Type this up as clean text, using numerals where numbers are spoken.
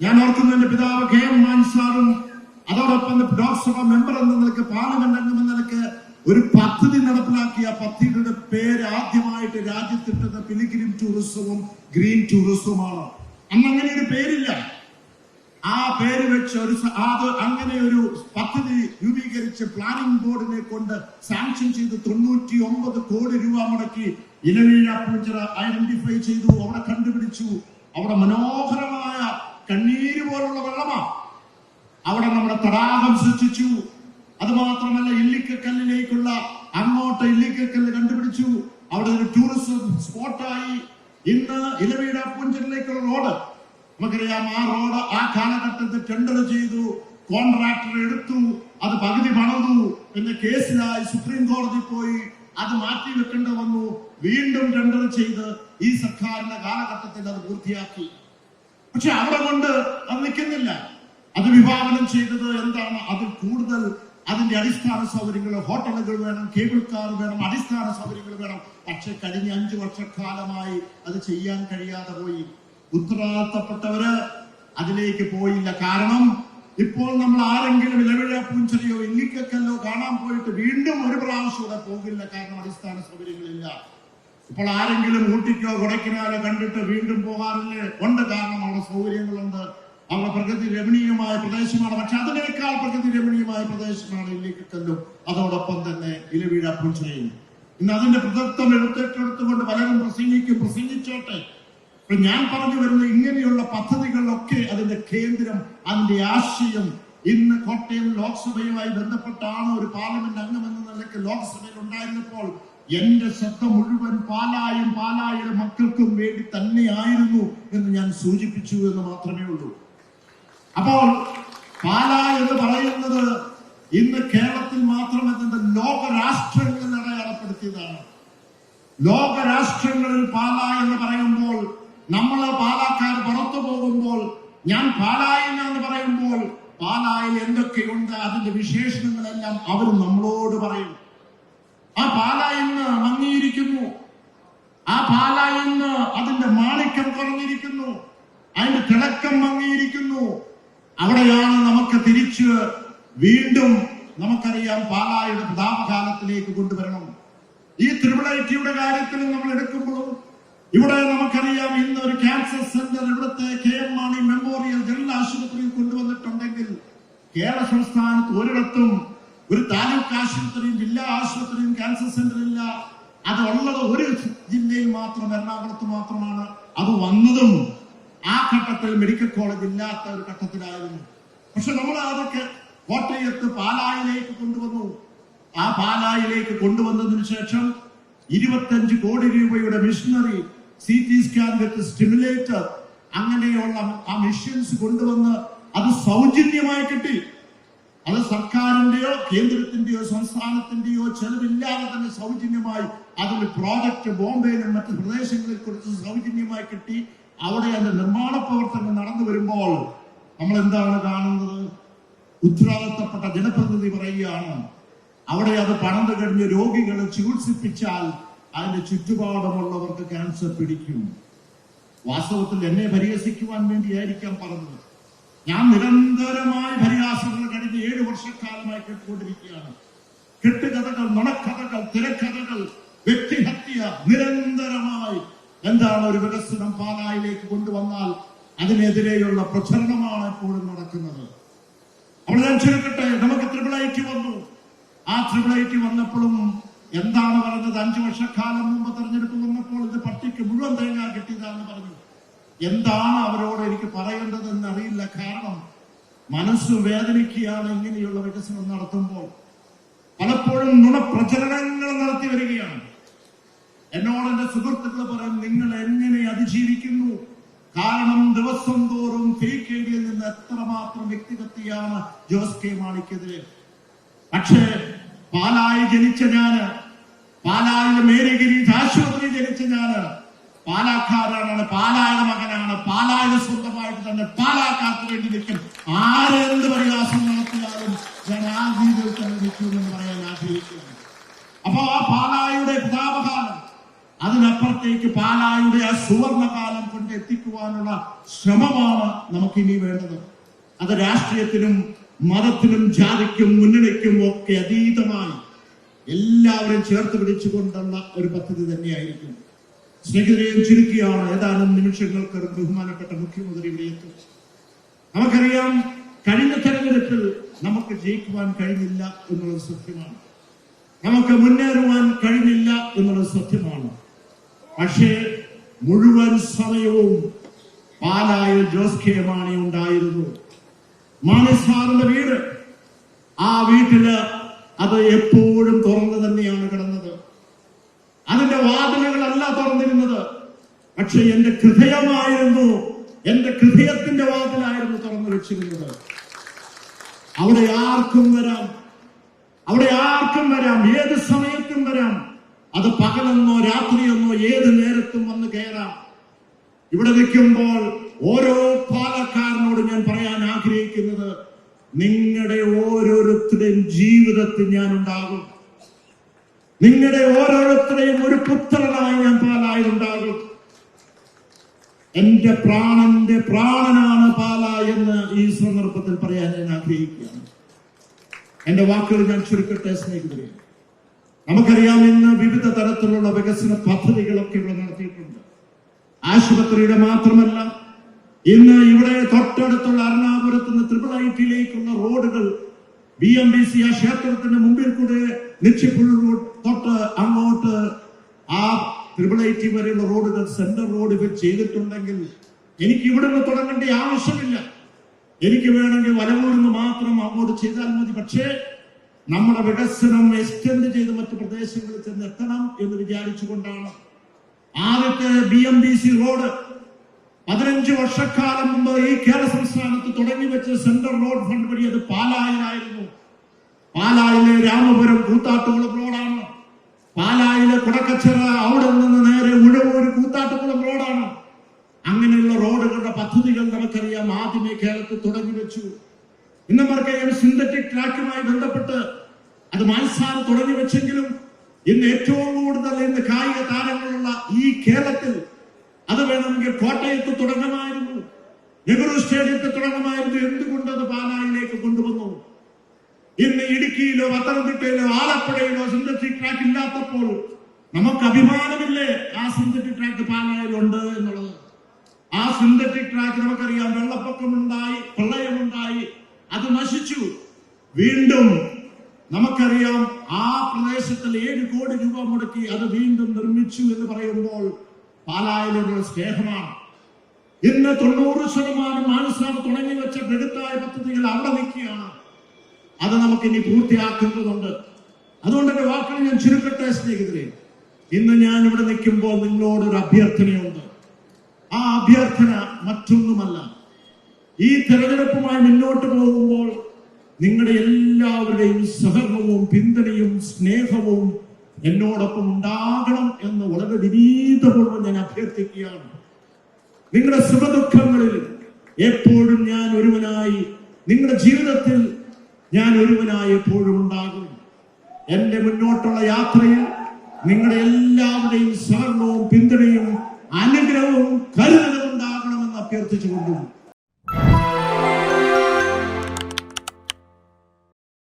ഞാൻ ഓർക്കുന്നു എന്റെ പിതാവ് KM മാണി സാറും അതോടൊപ്പം ലോക്സഭ മെമ്പർ എന്ന നിലക്ക് പാർലമെന്റ് അംഗം എന്ന നിലക്ക് ഒരു പദ്ധതി നടപ്പിലാക്കിയ പദ്ധതിയുടെ പേര് ആദ്യമായിട്ട് രാജ്യത്തിട്ടത് പിലിഗ്രിം ടൂറിസവും ഗ്രീൻ ടൂറിസവുമാണ്. അന്ന് അങ്ങനെ ഒരു പേരില്ല. ആ പേര് വെച്ച് അങ്ങനെ ഒരു പദ്ധതി രൂപീകരിച്ച് പ്ലാനിംഗ് ബോർഡിനെ കൊണ്ട് സാങ്ഷൻ ചെയ്ത് 99 കോടി രൂപ മുടക്കി ഇലവീഴ പൂഞ്ചിറ ഐഡന്റിഫൈ ചെയ്തു. അവിടെ കണ്ടുപിടിച്ചു. അവിടെ മനോഹരമായ കണ്ണീര് പോലുള്ള വെള്ളമാണ്. അവിടെ നമ്മുടെ തടാകം സൃഷ്ടിച്ചു. അത് മാത്രമല്ല, ഇല്ലിക്കക്കല്ലിലേക്കുള്ള അങ്ങോട്ട് ഇല്ലിക്കക്കല്ല് കണ്ടുപിടിച്ചു. അവിടെ ഒരു ടൂറിസം സ്പോട്ടായി. ഇന്ന് ഇലവീഴ പൂഞ്ചിറയിലേക്കുള്ള റോഡ് നമുക്കറിയാം. ആ റോഡ് ആ കാലഘട്ടത്തിൽ ടെൻഡർ ചെയ്തു, കോൺട്രാക്ടർ എടുത്തു, അത് പകുതി പണിതു, പിന്നെ കേസിലായി സുപ്രീം കോടതി പോയി, അത് മാറ്റി വെക്കേണ്ടി വന്നു. വീണ്ടും ടെൻഡർ ചെയ്ത് ഈ സർക്കാരിന്റെ കാലഘട്ടത്തിൽ അത് പൂർത്തിയാക്കി. പക്ഷെ അവിടെ കൊണ്ട് അത് നിൽക്കുന്നില്ല. അത് വിഭാവനം ചെയ്തത് എന്താണ്? അതിൽ കൂടുതൽ അതിന്റെ അടിസ്ഥാന സൗകര്യങ്ങൾ, ഹോട്ടലുകൾ വേണം, കേബിൾ കാർ വേണം, അടിസ്ഥാന സൗകര്യങ്ങൾ വേണം. പക്ഷെ കഴിഞ്ഞ 5 വർഷക്കാലമായി അത് ചെയ്യാൻ കഴിയാതെ പോയി. ഉത്തരവാദിത്തപ്പെട്ടവര് അതിലേക്ക് പോയില്ല. കാരണം ഇപ്പോൾ നമ്മൾ ആരെങ്കിലും ഇലവീഴ പൂഞ്ചിറയോ ഇല്ലിക്കക്കല്ലോ കാണാൻ പോയിട്ട് വീണ്ടും ഒരു പ്രാവശ്യം കൂടെ പോകില്ല. കാരണം അടിസ്ഥാന സൗകര്യങ്ങളില്ല. ഇപ്പോൾ ആരെങ്കിലും ഊട്ടിക്കോ കൊടൈക്കനാലോ കണ്ടിട്ട് വീണ്ടും പോകാറില്ലേ? ഉണ്ട്. കാരണം അവിടെ സൗകര്യങ്ങളുണ്ട്. അവിടെ പ്രകൃതി രമണീയമായ പ്രദേശമാണ്. പക്ഷെ അതിനേക്കാൾ പ്രകൃതി രമണീയമായ പ്രദേശമാണ് ഇല്ലിക്കക്കല്ലും അതോടൊപ്പം തന്നെ ഇലവീഴ പൂഞ്ചിറയും. ഇന്ന് അതിന്റെ പ്രദത്വം എടുത്തെടുത്തുകൊണ്ട് പലരും പ്രസംഗിച്ചോട്ടെ. ഞാൻ പറഞ്ഞു വരുന്ന ഇങ്ങനെയുള്ള പദ്ധതികളിലൊക്കെ അതിന്റെ കേന്ദ്രം, അതിന്റെ ആശയം ഇന്ന് കോട്ടയം ലോക്സഭയുമായി ബന്ധപ്പെട്ടാണ്. ഒരു പാർലമെന്റ് അംഗം എന്ന നിലയ്ക്ക് ലോക്സഭയിൽ ഉണ്ടായിരുന്നപ്പോൾ എന്റെ ശ്രദ്ധ മുഴുവൻ പാലായും പാലായിലെ മക്കൾക്കും വേണ്ടി തന്നെയായിരുന്നു എന്ന് ഞാൻ സൂചിപ്പിച്ചു എന്ന് മാത്രമേ ഉള്ളൂ. അപ്പോൾ പാലാ എന്ന് പറയുന്നത് ഇന്ന് കേരളത്തിൽ മാത്രമല്ല, ലോകരാഷ്ട്രങ്ങളിൽ അടയാളപ്പെടുത്തിയതാണ്. ലോകരാഷ്ട്രങ്ങളിൽ പാലാ എന്ന് പറയുമ്പോൾ, നമ്മൾ പാലക്കാർ പുറത്തു പോകുമ്പോൾ, ഞാൻ പാലായിൽ എന്ന് പറയുമ്പോൾ പാലായിൽ എന്തൊക്കെയുണ്ട് അതിന്റെ വിശേഷണങ്ങളെല്ലാം അവർ നമ്മളോട് പറയും. ആ പാലാ ഇന്ന് മങ്ങിയിരിക്കുന്നു. ആ പാലാ ഇന്ന് അതിന്റെ മാണിക്യം കുറഞ്ഞിരിക്കുന്നു. അതിന്റെ തിളക്കം മങ്ങിയിരിക്കുന്നു. അവിടെയാണ് നമുക്ക് തിരിച്ച് വീണ്ടും നമുക്കറിയാം പാലായുടെ പ്രതാപകാലത്തിലേക്ക് കൊണ്ടുവരണം. ഈ IIITയുടെ കാര്യത്തിൽ നമ്മൾ എടുക്കുമ്പോഴും ഇവിടെ നമുക്കറിയാം ഇന്ന് ഒരു ക്യാൻസർ സെന്റർ ഇവിടുത്തെ KM മാണി മെമ്മോറിയൽ ജനറൽ ആശുപത്രിയിൽ കൊണ്ടുവന്നിട്ടുണ്ടെങ്കിൽ കേരള സംസ്ഥാനത്ത് ഒരിടത്തും ഒരു താലൂക്ക് ആശുപത്രിയും ജില്ലാ ആശുപത്രിയും ക്യാൻസർ സെന്റർ ഇല്ല. അത് ഉള്ളത് ഒരു ജില്ലയിൽ മാത്രം, എറണാകുളത്ത് മാത്രമാണ്. അത് വന്നതും ആ ഘട്ടത്തിൽ മെഡിക്കൽ കോളേജ് ഇല്ലാത്ത ഒരു ഘട്ടത്തിലായിരുന്നു. പക്ഷെ നമ്മൾ അതൊക്കെ കോട്ടയത്ത് പാലായിലേക്ക് കൊണ്ടുവന്നു. ആ പാലായിലേക്ക് കൊണ്ടുവന്നതിന് ശേഷം 25 കോടി രൂപയുടെ മിഷനറി, CT സ്കാൻ വിത്ത് സ്റ്റിമുലേറ്റർ, അങ്ങനെയുള്ള ആ മെഷീൻസ് കൊണ്ടുവന്ന് അത് സൗജന്യമായി കിട്ടി. അത് സർക്കാരിന്റെയോ കേന്ദ്രത്തിന്റെയോ സംസ്ഥാനത്തിന്റെയോ ചെലവില്ലാതെ തന്നെ സൗജന്യമായി അതിന് പ്രോജക്ട് ബോംബെയിലും മറ്റു പ്രദേശങ്ങളിൽ കൊടുത്ത് സൗജന്യമായി കിട്ടി. അവിടെ അതിന്റെ നിർമ്മാണ പ്രവർത്തനം നടന്നു വരുമ്പോൾ നമ്മൾ എന്താണ് കാണുന്നത്? ഉത്തരവാദിത്തപ്പെട്ട ജനപ്രതിനിധി പറയുകയാണ്, അവിടെ അത് പണത് കഴിഞ്ഞ് രോഗികളെ ചികിത്സിപ്പിച്ചാൽ അതിന്റെ ചുറ്റുപാടുമുള്ളവർക്ക് ക്യാൻസർ പിടിക്കും. വാസ്തവത്തിൽ എന്നെ പരിഹസിക്കുവാൻ വേണ്ടിയായിരിക്കാം പറഞ്ഞത്. ഞാൻ നിരന്തരമായി പരിഹാസങ്ങൾ കഴിഞ്ഞ 7 വർഷക്കാലമായി കേട്ടുകൊണ്ടിരിക്കുകയാണ്. കെട്ടുകഥകൾ, നുണക്കഥകൾ, തിരക്കഥകൾ, വ്യക്തിഹത്യ നിരന്തരമായി. എന്താണ് ഒരു വികസനം പാലായിലേക്ക് കൊണ്ടുവന്നാൽ അതിനെതിരെയുള്ള പ്രചരണമാണ് എപ്പോഴും നടക്കുന്നത്. അവിടെ ഞാൻ ചുരുക്കട്ടെ, നമുക്ക് IIIT വന്നു. ആ IIIT വന്നപ്പോഴും എന്താണ് പറഞ്ഞത്? 5 വർഷക്കാലം മുമ്പ് തെരഞ്ഞെടുപ്പ് വന്നപ്പോൾ ഇത് പട്ടിക്ക് മുഴുവൻ തേങ്ങ കിട്ടിയതാണെന്ന് പറഞ്ഞു. എന്താണ് അവരോട് എനിക്ക് പറയേണ്ടതെന്ന് അറിയില്ല. കാരണം മനസ്സ് വേദനിക്കുകയാണ്. ഇങ്ങനെയുള്ള വികസനം നടത്തുമ്പോൾ പലപ്പോഴും നുണപ്രചരണങ്ങൾ നടത്തി വരികയാണ്. എന്നോട് എന്റെ സുഹൃത്തുക്കൾ പറയും, നിങ്ങൾ എങ്ങനെ അതിജീവിക്കുന്നു? കാരണം ദിവസം തോറും ഫേക്ക് ഐഡിയയിൽ നിന്ന് എത്രമാത്രം വ്യക്തിഹത്യയാണ് ജോസ് കെ മാണിക്കെതിരെ. പക്ഷേ പാലായി ജനിച്ച ഞാന്, പാലായിലെ മേരിഗിരി ആശുപത്രി ജനിച്ച ഞാന് പാലാക്കാരാണ്, പാലായുടെ മകനാണ്. പാലായുടെ സ്വന്തമായിട്ട് തന്നെ പാലാക്കാർക്ക് വേണ്ടി നിൽക്കും. ആരെന്ത് പരിഹാസം നടത്തിയാലും ഞാൻ ആ രീതിയിൽ തന്നെ നിൽക്കുമെന്ന് പറയാൻ ആഗ്രഹിക്കുന്നു. അപ്പൊ ആ പാലായുടെ പ്രതാപകാലം അതിനപ്പുറത്തേക്ക് പാലായുടെ ആ സുവർണകാലം കൊണ്ട് എത്തിക്കുവാനുള്ള ശ്രമമാണ് നമുക്കിനി വേണ്ടത്. അത് രാഷ്ട്രീയത്തിനും മതത്തിനും ജാതിക്കും മുന്നണിക്കും ഒക്കെ അതീതമായി എല്ലാവരും ചേർത്ത് പിടിച്ചുകൊണ്ടുള്ള ഒരു പദ്ധതി തന്നെയായിരിക്കും. സ്നേഹിതരെയും ചുരുക്കിയാണ് ഏതാനും നിമിഷങ്ങൾക്ക് ബഹുമാനപ്പെട്ട മുഖ്യമന്ത്രി ഇവിടെ എത്തും. നമുക്കറിയാം, കഴിഞ്ഞ തെരഞ്ഞെടുപ്പിൽ നമുക്ക് ജയിക്കുവാൻ കഴിഞ്ഞില്ല എന്നുള്ളത് സത്യമാണ്. നമുക്ക് മുന്നേറുവാൻ കഴിഞ്ഞില്ല എന്നുള്ളത് സത്യമാണ്. പക്ഷേ മുഴുവൻ സമയവും പാലായിൽ ജോസ് കെ മാണി ഉണ്ടായിരുന്നു. മാണി സാറിന്റെ വീട്, ആ വീട്ടില് അത് എപ്പോഴും തുറന്നു തന്നെയാണ് കിടന്നത്. അതിന്റെ വാതിലുകളല്ല തുറന്നിരുന്നത്, പക്ഷെ എന്റെ ഹൃദയമായിരുന്നു, എന്റെ ഹൃദയത്തിന്റെ വാതിലായിരുന്നു തുറന്നു വെച്ചിരുന്നത്. അവിടെ ആർക്കും വരാം, അവിടെ ആർക്കും വരാം, ഏത് സമയത്തും വരാം. അത് പകലെന്നോ രാത്രിയെന്നോ ഏത് നേരത്തും വന്ന് കയറാം. ഇവിടെ നിൽക്കുമ്പോൾ ഓരോ പാലക്കാരനോട് ഞാൻ പറയാൻ ആഗ്രഹിക്കുന്നത്, നിങ്ങളുടെ ഓരോരുത്തരുടെയും ജീവിതത്തിൽ ഞാൻ ഉണ്ടാകും. നിങ്ങളുടെ ഓരോരുത്തരെയും ഒരു പുത്രനായി ഞാൻ പാലായിൽ ഉണ്ടാകും. എന്റെ പ്രാണന്റെ പ്രാണനാണ് പാല എന്ന് ഈ സന്ദർഭത്തിൽ പറയാൻ ഞാൻ ആഗ്രഹിക്കുകയാണ്. എന്റെ വാക്കുകൾ ഞാൻ ചുരുക്കട്ടെ സ്നേഹിതരെ. നമുക്കറിയാം, ഇന്ന് വിവിധ തരത്തിലുള്ള വികസന പദ്ധതികളൊക്കെ ഇവിടെ നടത്തിയിട്ടുണ്ട്. ആശുപത്രിയുടെ മാത്രമല്ല, ഇന്ന് ഇവിടെ തൊട്ടടുത്തുള്ള എറണാകുളത്ത് നിന്ന് IITയിലേക്കുള്ള റോഡുകൾ BMBC ആ ക്ഷേത്രത്തിന്റെ മുമ്പിൽ കൂടെ നിച്ചിപ്പുഴ റോഡ് തൊട്ട് അങ്ങോട്ട് ആ IIT വരെയുള്ള റോഡുകൾ സെൻട്രൽ റോഡ് ഇവർ ചെയ്തിട്ടുണ്ടെങ്കിൽ എനിക്ക് ഇവിടെ നിന്ന് തുടങ്ങേണ്ട ആവശ്യമില്ല. എനിക്ക് വേണമെങ്കിൽ വലവൂരിൽ നിന്ന് മാത്രം അങ്ങോട്ട് ചെയ്താൽ മതി. പക്ഷേ നമ്മുടെ വികസനം എക്സ്റ്റെൻഡ് ചെയ്ത് മറ്റു പ്രദേശങ്ങളിൽ ചെന്ന് എത്തണം എന്ന് വിചാരിച്ചുകൊണ്ടാണ് ആദ്യത്തെ BMBC റോഡ് 15 വർഷക്കാലം മുമ്പ് ഈ കേരള സംസ്ഥാനത്ത് തുടങ്ങി വെച്ച സെൻട്രൽ റോഡ് ഫണ്ട് വഴി അത് പാലായിലായിരുന്നു. പാലായിലെ രാമപുരം കൂത്താട്ടുകുളം റോഡാണ്. പാലായിലെ കുടക്കച്ചിറ അവിടെ നിന്ന് നേരെ ഉഴവൂര് കൂത്താട്ടുകുളം റോഡാണ്. അങ്ങനെയുള്ള റോഡുകളുടെ പദ്ധതികൾ നമുക്കറിയാം ആദ്യമേ കേരളത്തിൽ തുടങ്ങി വെച്ചു. ഇന്ന് നമുക്കറിയാം, സിന്തറ്റിക് ട്രാക്കുമായി ബന്ധപ്പെട്ട് അത് മാൻസാറ് തുടങ്ങി വെച്ചെങ്കിലും ഇന്ന് ഏറ്റവും കൂടുതൽ ഇന്ന് കായിക താരങ്ങളുള്ള ഈ കേരളത്തിൽ അത് വേണമെങ്കിൽ കോട്ടയത്ത് തുടങ്ങുമായിരുന്നു, നെഹ്റു സ്റ്റേഡിയത്തിൽ തുടങ്ങുമായിരുന്നു. എന്തുകൊണ്ട് അത് പാലായിലേക്ക് കൊണ്ടുവന്നു? ഇന്ന് ഇടുക്കിയിലോ പത്തനംതിട്ടയിലോ ആലപ്പുഴയിലോ സിന്തറ്റിക് ട്രാക്ക് ഇല്ലാത്തപ്പോൾ നമുക്ക് അഭിമാനമില്ലേ ആ സിന്തറ്റിക് ട്രാക്ക് പാലായിലുണ്ട് എന്നുള്ളത്? ആ സിന്തറ്റിക് ട്രാക്ക് നമുക്കറിയാം, വെള്ളപ്പൊക്കമുണ്ടായി, പ്രളയമുണ്ടായി, അത് നശിച്ചു. വീണ്ടും നമുക്കറിയാം, ആ പ്രദേശത്തിൽ 7 കോടി രൂപ മുടക്കി അത് വീണ്ടും നിർമ്മിച്ചു എന്ന് പറയുമ്പോൾ പാലായിലുള്ള സ്നേഹമാണ്. ഇന്ന് 90% മാനസാർ തുടങ്ങി വെച്ച ബൃഹത്തായ പദ്ധതികൾ അവിടെ നിൽക്കുകയാണ്. അത് നമുക്കിനി പൂർത്തിയാക്കേണ്ടതുണ്ട്. അതുകൊണ്ട് എന്റെ വാക്കുകൾ ഞാൻ ചുരുക്കട്ടെ സ്നേഹിതരെ. ഇന്ന് ഞാൻ ഇവിടെ നിൽക്കുമ്പോൾ നിങ്ങളോടൊരു അഭ്യർത്ഥനയുണ്ട്. ആ അഭ്യർത്ഥന മറ്റൊന്നുമല്ല, ഈ തെരഞ്ഞെടുപ്പുമായി മുന്നോട്ട് പോകുമ്പോൾ നിങ്ങളുടെ എല്ലാവരുടെയും സഹകരണവും പിന്തുണയും സ്നേഹവും എന്നോടൊപ്പം ഉണ്ടാകണം എന്ന് വളരെ വിനീതപൂർവ്വം ഞാൻ അഭ്യർത്ഥിക്കുകയാണ്. നിങ്ങളുടെ സുഖദുഃഖങ്ങളിൽ എപ്പോഴും ഞാൻ ഒരുവനായി, നിങ്ങളുടെ ജീവിതത്തിൽ ഞാൻ ഒരുവനായി എപ്പോഴും ഉണ്ടാകും. എന്റെ മുന്നോട്ടുള്ള യാത്രയിൽ നിങ്ങളുടെ എല്ലാവരുടെയും സഹകരണവും പിന്തുണയും അനുഗ്രഹവും കരുതലും ഉണ്ടാകണമെന്ന് അഭ്യർത്ഥിച്ചുകൊണ്ടും